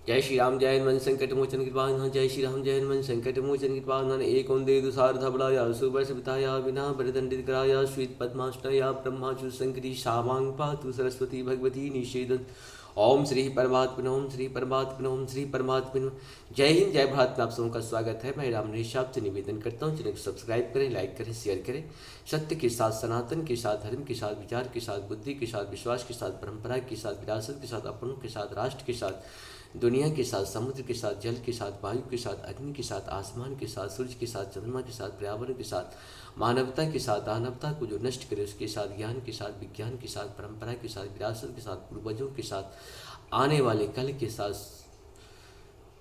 जय श्री राम जय हनुमान संकट मोचन कृपान जय श्री राम जय हनुमान संकट मोचन कृपान एक ओंदे दुसार धबलाया सुबह बिताया बिना बरदंडित कराया श्वेत पद्माष्टया ब्रह्माचु संकरी शावांग पातु सरस्वती भगवती निषेधन। ओम श्री परमात्मा ओम श्री परमात्मा ओम श्री परमात्मा। जय हिंद जय भारत में आप सबों का स्वागत है। मैं राम नरेश आपसे निवेदन करता हूँ चैनल को सब्सक्राइब करें, लाइक करें, शेयर करें। सत्य के साथ सनातन के साथ धर्म के साथ विचार के साथ बुद्धि के साथ विश्वास के साथ परंपरा के साथ विरासत के साथ अपनों के साथ राष्ट्र के साथ दुनिया के साथ समुद्र के साथ जल के साथ वायु के साथ अग्नि के साथ आसमान के साथ सूर्य के साथ चंद्रमा के साथ पर्यावरण के साथ मानवता के साथ दानवता को जो नष्ट करे उसके साथ ज्ञान के साथ विज्ञान के साथ परंपरा के साथ विरासत के साथ पूर्वजों के साथ आने वाले कल के साथ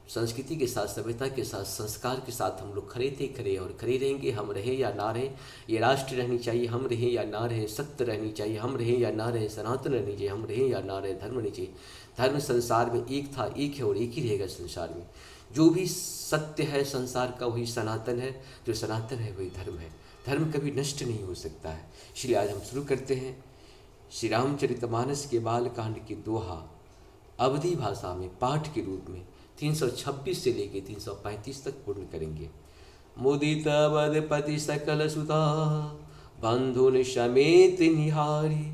संस्कृति के साथ सभ्यता के साथ संस्कार के साथ हम लोग खड़े थे, खड़े और खड़े रहेंगे। हम रहे या ना रहे, ये राष्ट्र रहनी चाहिए, हम रहे या ना रहे, सत्य रहनी चाहिए, हम रहे या ना रहे, सनातन रहनी चाहिए, हम रहे या ना रहे, धर्म रहनी चाहिए। धर्म संसार में एक था, एक है और एक ही रहेगा संसार में। जो भी सत्य है संसार का वही सनातन है, जो सनातन है वही धर्म है। धर्म कभी नष्ट नहीं हो सकता है। इसलिए आज हम शुरू करते हैं श्री रामचरितमानस के बालकांड की दोहा अवधी भाषा में पाठ के रूप में 326 से लेके 335 तक पूर्ण करेंगे। मुदित अवधपति सकल सुता बंधुन समेत निहारी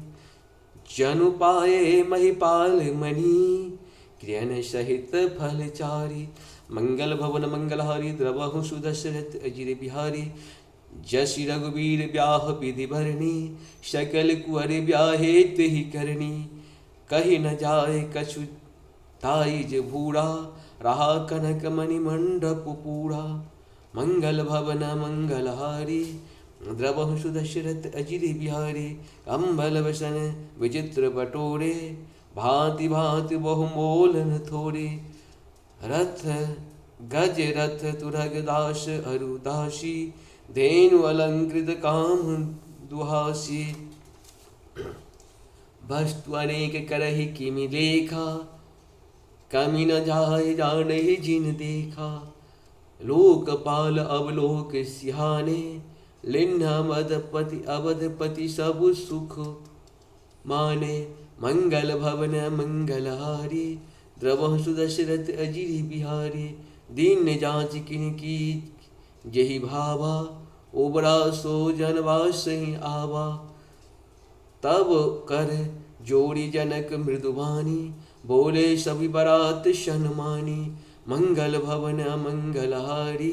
जनु पाए महिपाल मणि क्रियन सहित फलचारी मंगल भवन मंगलहारी द्रवहु सुदशरथ अजिर बिहारी जस रघुवीर ब्याह विधि भरणी सकल कुंवर ब्याहे तेहि करणी कही न जाए कछु ताइज भूरा रहा कनक मणि मंडप पूरा मंगल भवन मंगलहारी द्रवहु सुदशरथ अजिर बिहारी अम्बल वसन विचित्र बटोरे भांति भांति बहुमोलन थोड़े रथ गज रथ तुरग दास अरुदासी धेनु अलंकृत काम दुहासी वस्तु अनेक करहि किमि लेखा कमी न जाए जाने जिन देखा लोकपाल अवलोक सिहाने लिन्हा मदपति अवधपति सब सुख माने मंगल भवन मंगलहारी द्रवहु सुदशरथ अजिर बिहारी दीन जांच किन की जही भावा उबरा सो जनवास आवा तब कर जोड़ी जनक मृदुवानी बोले सभी बरात शनमानी मंगल भवन मंगलहारी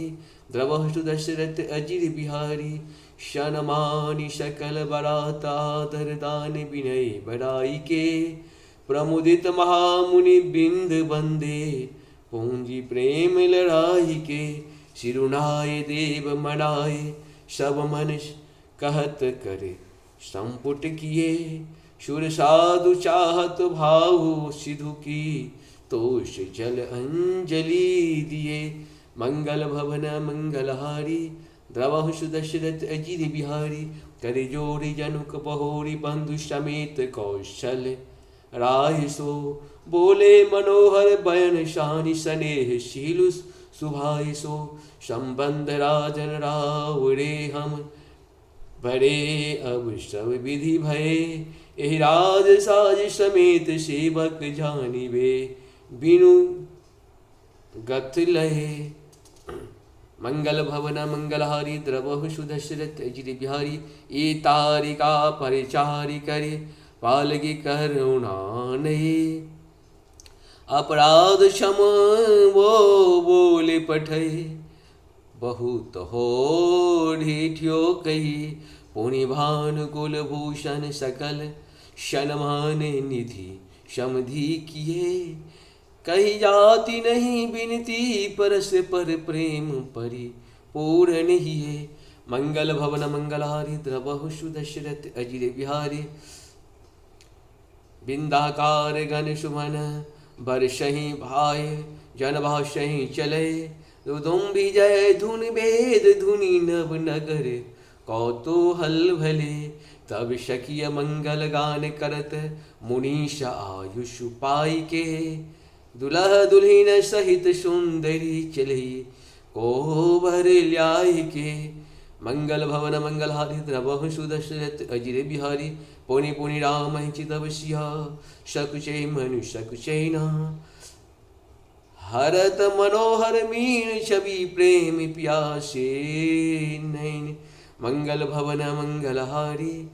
द्रवहु सुदशरथ अजिर बिहारी शनमानी सकल बरात आदर दान विनय बड़ाई के प्रमुदित महामुनि बिंद बंदे पूंजी प्रेम लड़ाई के सिरुनाए देव मनाए सब मनुष्य कहत करे संपुट किए शुर साधु चाहत भाव सिधु की तोष जल अंजलि दिए मंगल भवन मंगलहारी द्रवहु सुदशरथ अजिर बिहारी कर जोड़ी जनुक बहोरी बंधु समेत कौशल राय सो बोले मनोहर बयन शानि स्नेह शीलु सुभाय सो संबंध राजन रावरे हम बड़े अब सब विधि भये एहि राज साज समेत सेवक जानिबे बिनु गत लहे मंगल भवन मंगलहारी द्रवहु सुदशरथ अजिर बिहारी ए तारिका परिचारी करे पालगी करुणा नहीं अपराध क्षम वो बोले पठे बहुत हो ढीठियो कही पुनि भान कुलभूषण सकल शनमान निधि समधि किए कही जाति नहीं बिनती परस पर प्रेम परि पूर्ण हिये मंगल भवन मंगलहारी द्रवहु सुदशरथ अजिर बिहारी बिंदाकार घन सुमन बरसहि भाय जन भाषहि चले दुदुम्बि जय धुन वेद धुनि नव नगर कौतूहल भले तब शकिय मंगल गान करत मुनीष आयुष पाई के दुल्हा दुल्हिन सहित सुंदरी चली कोबर ल्याय के मंगल भवन मंगलहारी द्रवहु सुदशरथ अजिर बिहारी पुनि पुनि राम चितव सिया सकुचै मनु सकुचैना हरत मनोहर मीन छवि प्रेम प्यासे नैन। मंगल भवन मंगलहारी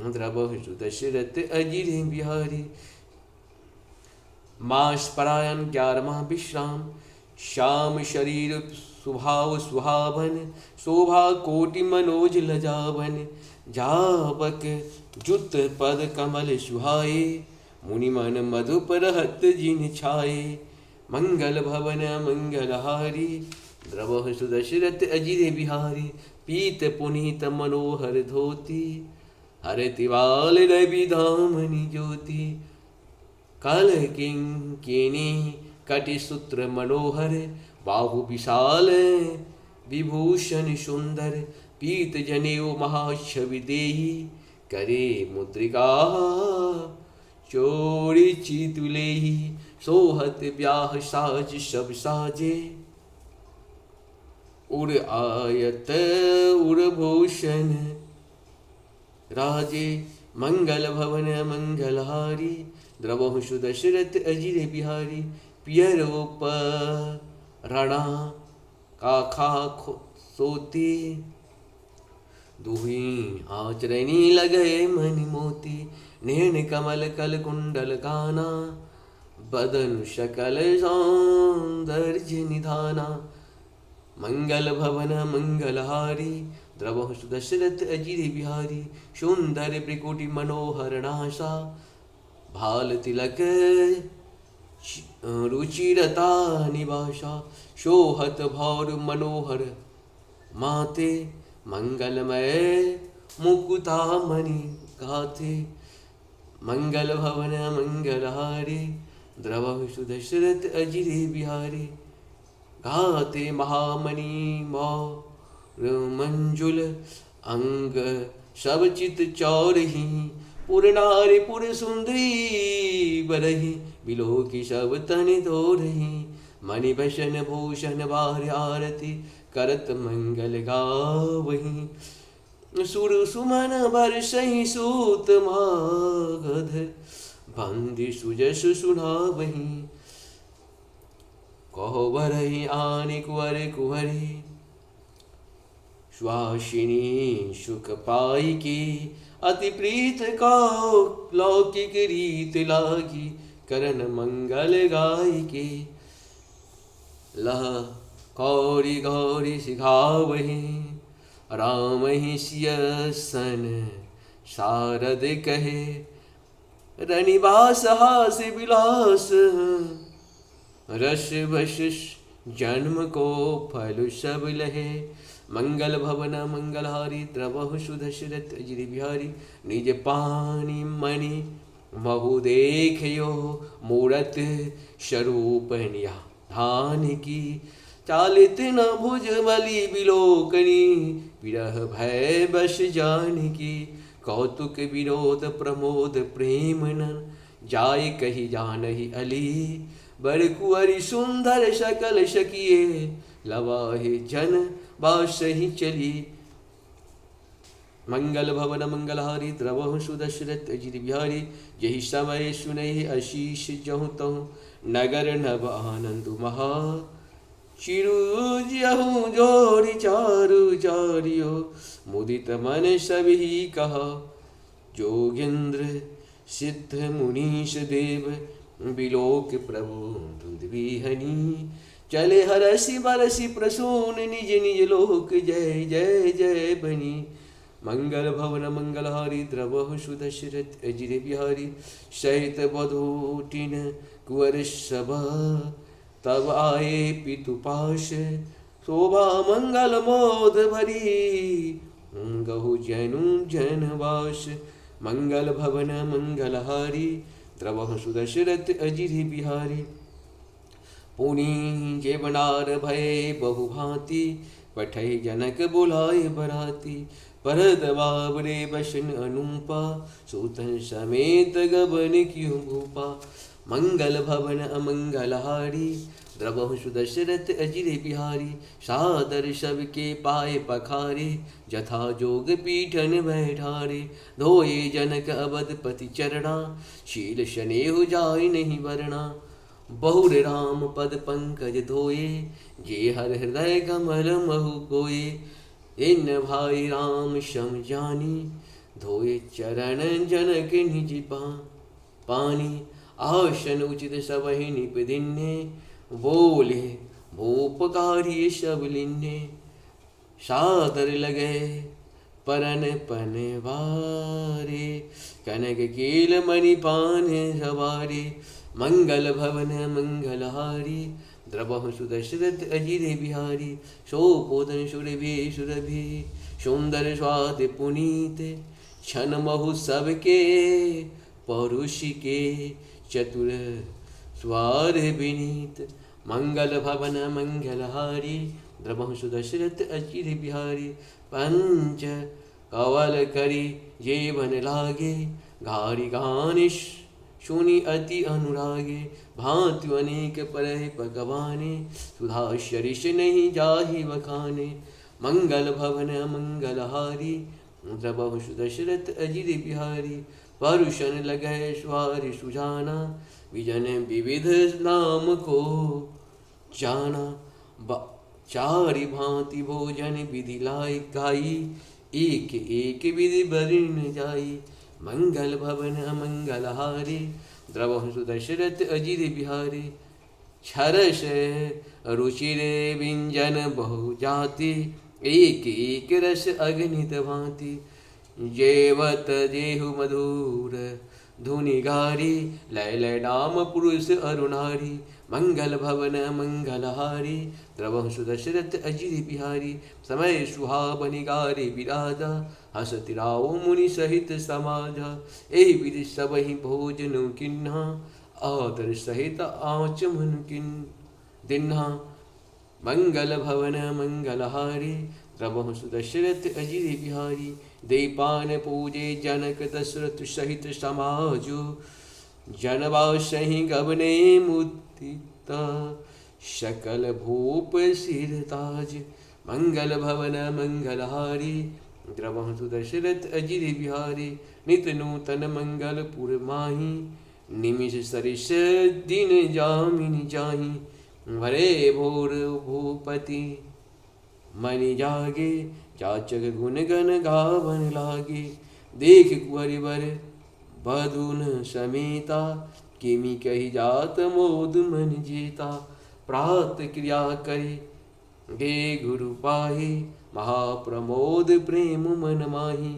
द्रवहु सुदशरथ अजिर बिहारी। मास परायण 11वां विश्राम। श्याम शरीर सुभाव सुहावन, शोभा कोटि मनोज लजावन। जावक जुत पद कमल सुहाए, मुनि मन मधुप रहत जिन छाए। मंगल भवन मंगलहारी द्रवहु सुदशरथ अजिर बिहारी। पीत पुनीत मनोहर धोती, हरति वाल रवि धामनि ज्योति। कल किंकिनी कटि सूत्र मनोहर, बाहु विशाल विभूषण सुंदर। पीत जनेऊ महाछवि देहि, करे मुद्रिका चोरी चितुलेहि। सोहत ब्याह साज सब साजे, उड़ आयत उड़ भूषण राजे। मंगल भवन मंगलहारी द्रवहु सुदशरथ अजिर बिहारी। पियरोप रणा काखा सोती, दुहि आचरणी लगे मणि मोती। नैन कमल कल कुंडल काना, बदन शकल सौंदर्य निधाना। मंगल भवन मंगलहारी द्रवहु सुदशरथ अजिर बिहारी। सुंदर त्रिकुटी मनोहर नासा, भाल तिलक रुचिरता निवासा। शोहत भौर मनोहर माते, मंगलमय मुकुता मणि गाथे। मंगल भवन मंगलहारी द्रवहु सुदशरथ अजिर बिहारी। गाते महामणि मौर मंजुल, अंग सब चित चौरही। पुर नारी पुर सुंदरी बरही, बिलोकी सब तन धोरही। मणिभूषण भूषण बार आरती, करत मंगल गावही। सुर सुमन बरसहि सूत मागध, बंदी सुजस सुनावही। कहो बरहि आनि कुंवर कुंवरी, सुहासिनी सुख पाई की। अति प्रीत कौ लौकिक रीत लागी, करन मंगल गाय के। लह कौरी गौरी सिखावही, राम ही सिय सन शारद कहे। रनिवास हास विलास, रस बस जन्म को फल सब लहे। मंगल भवन मंगलहारी द्रवहु सुदशरथ अजिर बिहारी। निज पानी मणि महु देखयो, मूरत स्वरूप धान की। चालित न भुज बलि बिलोकनी, विरह भय बस जानकी। कौतुक विनोद प्रमोद प्रेम न, जाय कही जानहि अली। बर कुंवरी सुंदर सकल सकिए, लवाहे जन बासहि चली। मंगल भवन मंगलहारी द्रवहु सुदशरथ अजिर बिहारी। यही समय सुनहि आशीष जहु तहु, नगर नभ आनंद महा। चिरुजहु जोरी चारु चारियो, मुदित मन सभी कहा। जोगेंद्र सिद्ध मुनीश देव, बिलोक प्रभु धुंध बिहनी। चले हरसि बरसि प्रसून, निज निज लोक जय जय जय बनी। मंगल भवन मंगलहारी द्रवहु सुदशरथ अजिर बिहारी। सहित बधूटिन कुंवर सभा, तब आए पितुपाश। शोभा मंगल मोद भरी, गहु जनु जनवास। मंगल भवन मंगलहारी द्रवहु सुदशरथ अजिर बिहारी। पुनि जेवनार भय बहु भांति, पठै जनक बुलाए बराती। परद बाबरे बसन अनुपा, सूतन समेत गबन क्यों भूपा। मंगल भवन अमंगलहारी द्रवहु सुदशरथ अजिर बिहारी। सादर सबके पाए पखारे, जथा जोग पीठन बैठारे। धोए जनक अवध पति चरणा, शील शनेहु जाय नहीं वरना। बहुर राम पद पंकज धोए, जे हर हृदय कमल महु कोए। इन भाई राम शम जानी, धोए चरण जनक निज पानी। आसन उचित सबहि निप दिन्ने, बोले भूपकारी सब लिन्ने। सादर लगे परन पनवारे, कनक कील मणि पान सवारे। मंगल भवन मंगलहारी, द्रवहु सुदशरथ अजिर बिहारी। शोकोदन सुरभि सुरभि, सुंदर स्वाद पुनीत। छन महु सबके पौरुष के, चतुर स्वार विनीत। मंगल भवन मंगलहारी, द्रवहु सुदशरथ अजिर बिहारी। पंच कवल करी जेवन लागे, घारी गानिश सुनि अति अनुरागे। भांति अनेक परहि पकवाने, सुधा शरीष नहीं जाहि बखाने। मंगल भवन मंगलहारी, द्रवहु सुदशरथ अजिर बिहारी। परुषन लगै स्वारि सुजाना, विजन विविध नाम को जाना। चारि भांति भोजन विधि लाई गाई, एक एक विधि बरिन जाई। मंगल भवन मंगलहारी, द्रवहु सुदशरथ अजिर बिहारी। छरस रुचिर व्यंजन बहु जाति, एक एक रस अगणित भांति। जेवत जेहु मधुर धुनि गारी, लय लय नाम पुरुष अरुणारी। मंगल भवन मंगलहारी, द्रवहु सुदशरथ अजिर बिहारी। समय सुहावनि गारी विराजा, हसति राव मुनि सहित समाजा। एहि विधि सबहि भोजन किन्हा, आदर सहित आच मन किन दिन्हा। मंगल भवन मंगलहारी, द्रवहु सुदशरथ अजिर बिहारी। दीपान पूजे जनक दशरथ सहित समाजो, जनवासहि गबने मुदिता। सकल भूप सिर ताज, मंगल भवन मंगलहारी, द्रवहु सुदशरथ अजिर बिहारी। नित नूतन मंगल पुर माही, निमिष सरिष दिन जामिन जाही। भरे भोर भूपति मनि जागे, जाचक गुण गण गावन लागे। देख कुंवरि वर बधुन समेता, किमि कही जात मोद मन जेता। प्रात क्रिया करे गे गुरु पाहि, महाप्रमोद प्रेम मन माही।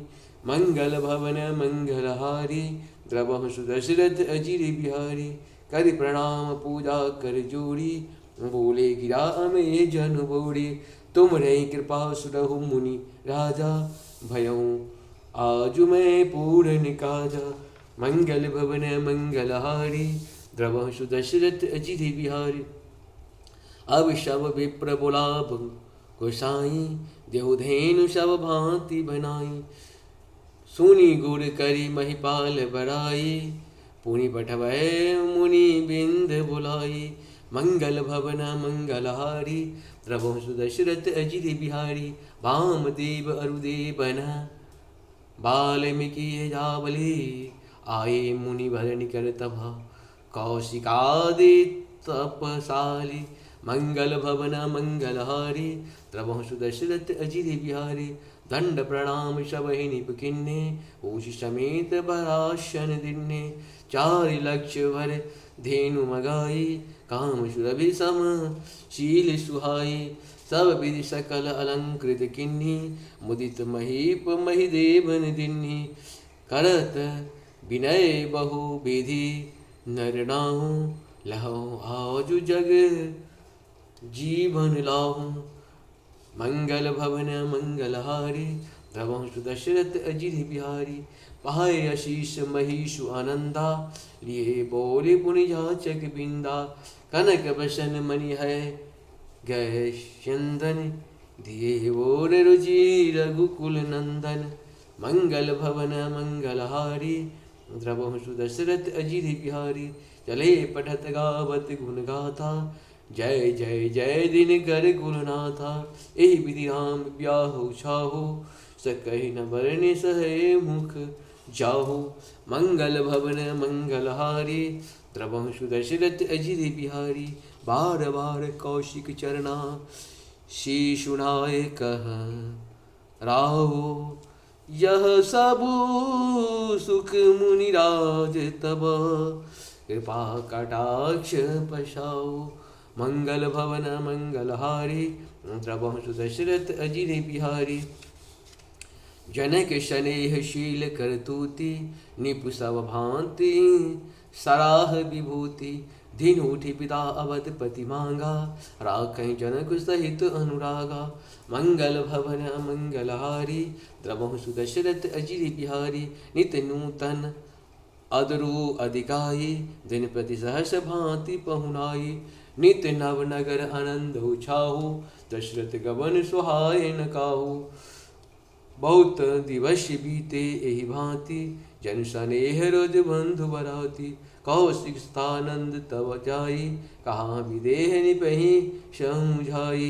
मंगल भवन मंगलहारी, द्रवहु सुदशरथ अजिर बिहारी। कर प्रणाम पूजा कर जोड़ी, बोले गिरा में जन बोड़ी। तुम रे कृपा सुरहु मुनि राजा, भयऊँ आज मैं पूर्ण काजा। मंगल भवन मंगलहारी, द्रवहु सुदशरथ अजिर बिहारी। अब शव विप्र बुलाब गोसाई, देहुधेनु सब भांति बनाई। सुनी गुर करी महिपाल बराई, पुनि पठवै मुनि बिंद बुलाई। मंगल भवन मंगलहारी, द्रवहु सुदशरथ अजिर बिहारी। वामदेव अरुदेवन बाल्मीकि जावली, आये मुनि भरनि कर तभा। कौशिकादि तपसाली, मंगल भवन मंगलहारी, द्रवहु सुदशरथ अजिर बिहारी। दंड प्रणाम सबहि निप किन्ने, पूछ समेत बराशन दिन्ने। चारि लक्ष भर धेनु मगाई, काम सुरभि सम शील सुहाई। सब विधि सकल अलंकृत किन्ही, मुदित महीप महिदेवन दिन्ही। करत विनय बहु विधि नर नाहु, लहु आजु जग जीवन लाहु। मंगल भवन मंगलहारी, द्रवहु सुदशरथ अजिर बिहारी। पाए आशीष महिषु आनंदा, लिए बोले पुनि जाचक बिंदा। कनक बसन मणि है गए चंदन, दिए ओर रुचि रघुकुल नंदन। मंगल भवन मंगलहारी, द्रवहु सुदशरथ अजिर बिहारी। चले पठत गावत गुण गाथा, जय जय जय दिनकर गुणनाथा। एहि विधि राम ब्याहु छाहु, सकहि न बरनि सहे मुख जाहु। मंगल भवन मंगलहारी, द्रवहु सुदशरथ अजिर बिहारी। बार बार कौशिक चरना शीशुनाय कह राहो। यह सबु सुख मुनिराज तब कृपा कटाक्ष पशाओ। मंगल भवन मंगलहारी द्रवहु सुदशरथ अजिर बिहारी। जनक शनेह शील करतूति निपु सब भांति सराह विभूति। दिन उठी पिता अवधपति मांगा राखें जनक सहित अनुरागा। मंगल भवन मंगलहारी द्रवहु सुदशरथ अजिर बिहारी। नित नूतन अदरु अधिकाई दिन प्रति सहस भांति पहुनाई। नित नव नगर आनंद उछाहु दशरथ गवन सुहाय न काहू। बहुत दिवस बीते एहि भांति जन स्नेह रोज बंधु बराती। कौशिक स्थानंद तब जाई कहाँ विदेह निपहि समुझाई।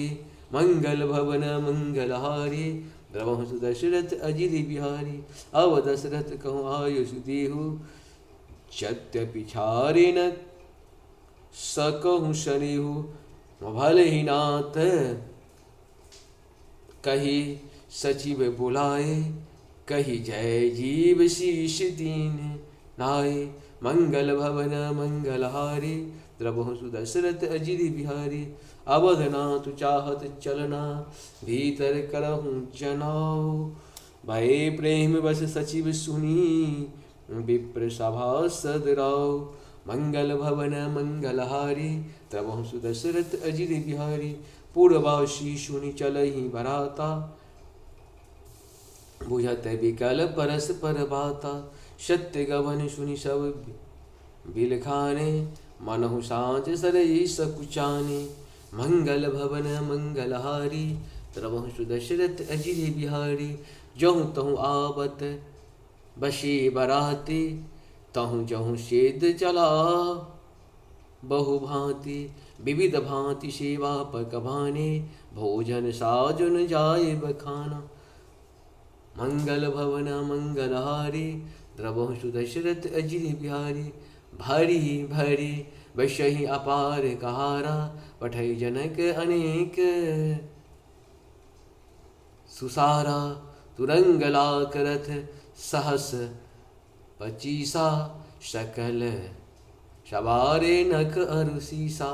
मंगल भवन मंगलहारी द्रवहु सुदशरथ अजिर बिहारी। अब दशरथ कहूँ आयुष देहु सत्य पिछारे न सकहु शनेहु। भले ही नाथ कही सचिव बुलाए कही जय जीव शीश दीन नाय। मंगल भवन मंगलहारी द्रवहु सुदशरथ अजिर बिहारी। अवधनाथ चाहत चलना भीतर करहूँ जनाओ। भय प्रेम बस सचिव सुनी विप्र सभासद राव। मंगल भवन मंगलहारी द्रवहु सुदशरथ अजिर बिहारी। पूर्वाशी सुनि चलहि बराता बुझत विकल परस पर बाता। सत्य गवन सुनि सब बिलखाने मनहु साँच सरई सकुचाने। मंगल भवन मंगलहारी द्रवहु सुदशरथ अजिर बिहारी। जहु तहु आवत बशी बराती तहु जहु सेद चला बहु भांति। विविध भांति सेवा पकवाने भोजन साजुन जाय बखाना। मंगल भवन मंगलहारी द्रवहु सुदशरथ अजिर बिहारी। भरी भरी वशहि अपार कहारा पठै जनक अनेक सुसारा। तुरंग लाख रथ सहस पचीसा सकल सवारे नख अरु सीसा।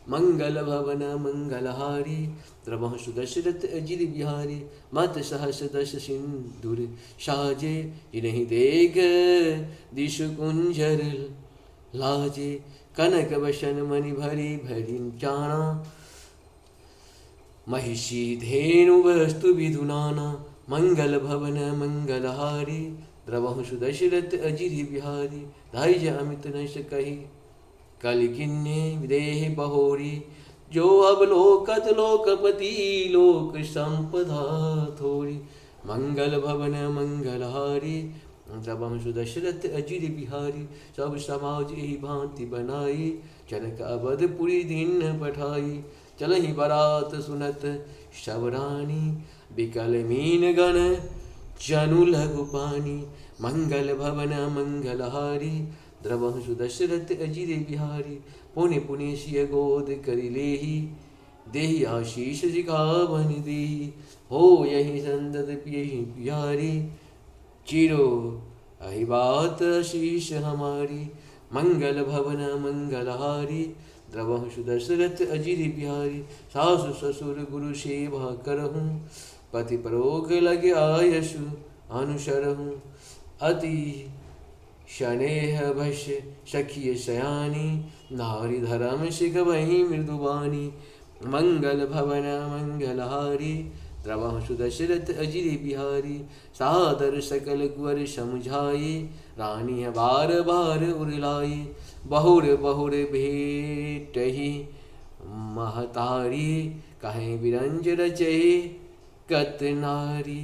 मंगल भवन मंगलहारी द्रवहु सुदशरथ अजिर बिहारी। मत सहस दश सिंदूर साजे जिन्हि देख दिशु कुंजर लाजे। कनक वसन मणि भरी भरी चाणा महिषी धेनु वस्तु विधुनाना। मंगल भवन मंगलहारी द्रवहु सुदशरथ अजिर बिहारी। धैर्य अमित न सकहि कलिकिन्ने विदेह बहोरी। जो अब लोकत लोकपति लोक संपदा थोरी। मंगल भवन मंगलहारी द्रवहु सुदशरथ अजिर बिहारी। सब समाज एहि भांति बनाई जनक अवधपुरी दीन पठाई। चलहि बरात सुनत सब रानी बिकल मीन गण जनु लघु पानी। मंगल भवन मंगलहारी द्रवहु सुदशरथ अजिर बिहारी। पुनि पुनि सिय गोद करि लेहि देहि आशीष जिघावन देहि। हो यही संदत पियहि प्यारी चिरो अहि बात आशीष हमारी। मंगल भवन मंगलहारी द्रवहु सुदशरथ अजिर बिहारी। सासु ससुर गुरु सेवा करहूँ पति परोग लगे आयसु अनुसरहूँ। अति शनेह भश सखिय शयानी नारी धर्म शिख वही मृदुबानी। मंगल भवन मंगलहारी द्रवहु सुदशरथ अजिर बिहारी। सादर सकल कुंवर समुझाई रानी बार बार उरलाई। बहुर बहुर भेटहि महतारी कहें विरंज रचहि कत नारी।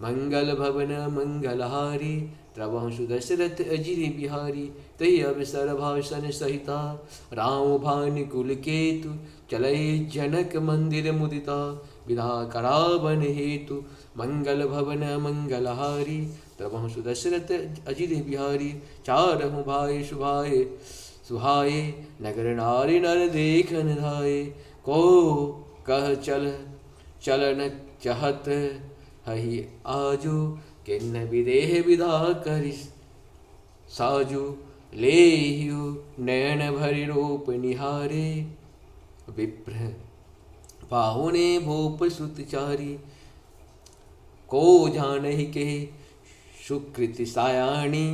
मंगल भवन मंगलहारी द्रवहु सुदशरथ अजिर बिहारी। तहि अवसर भाषण सहिता राम भानु कुल केतु। चलहि जनक मंदिर मुदिता विधा करावन हेतु। मंगल भवन मंगलहारी द्रवहु सुदशरथ अजिर बिहारी। चारहु भाई सुभाए सुहाए, नगर नारी नर देखन धाये। को कह चलन चहत हहि आजो, किन्न विदेह विदा करि साजो। लेहियो नयन भरि रूप निहारे, विप्र पाहुने भूप सुत चारी। को जानहि के सुकृति सायाणी,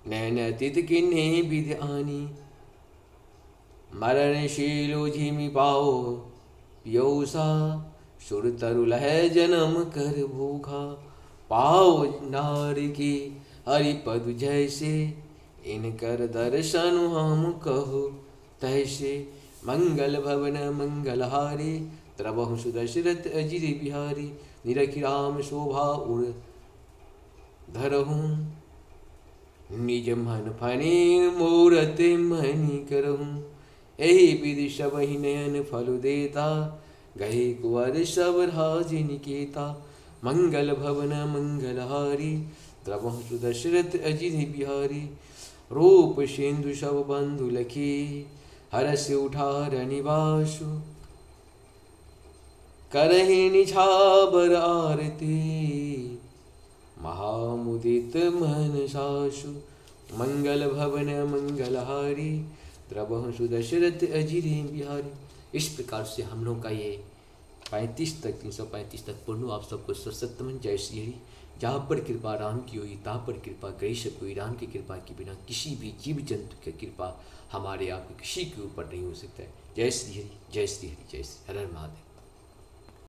नैन अतित किन्हे विधि आनी। मरणशीलो झिमि पाओ पियौसा, सुर तरु लहै जन्म कर भूखा। पाओ नारी की हरिपद जैसे, इनकर दर्शन हम कहो तैसे। मंगल भवन मंगलहारी, त्रबहु सुदशरथ अजिर बिहारी। निरखि राम शोभा उर धरहूँ, निज मन फने मूरत मनि करहूँ। एहि विधि सबहि नयन फल देता, गहे कुंवर सब राज निकेता। मंगल भवन मंगलहारी, त्रबहु सुदशरथ अजिर बिहारी। रूप सिंधु सब बंधु लखी, हरष उठार निवासु। करहि निछावर आरती, महामुदित मन सासु। मंगल भवन मंगलहारी, त्रबहु सुदशरथ अजिर बिहारी। इस प्रकार से हम लोग का ये 35 तक 335 तक पूर्ण आप सबको सत्सतमन जय श्री हरि। जहाँ पर कृपा राम की हुई तहाँ पर कृपा गणेश कोई। राम की कृपा के बिना किसी भी जीव जंतु की कृपा हमारे आपके किसी के ऊपर नहीं हो सकता है। जय श्री हरि, जय श्री हरि, जय श्री हर हर महादेव।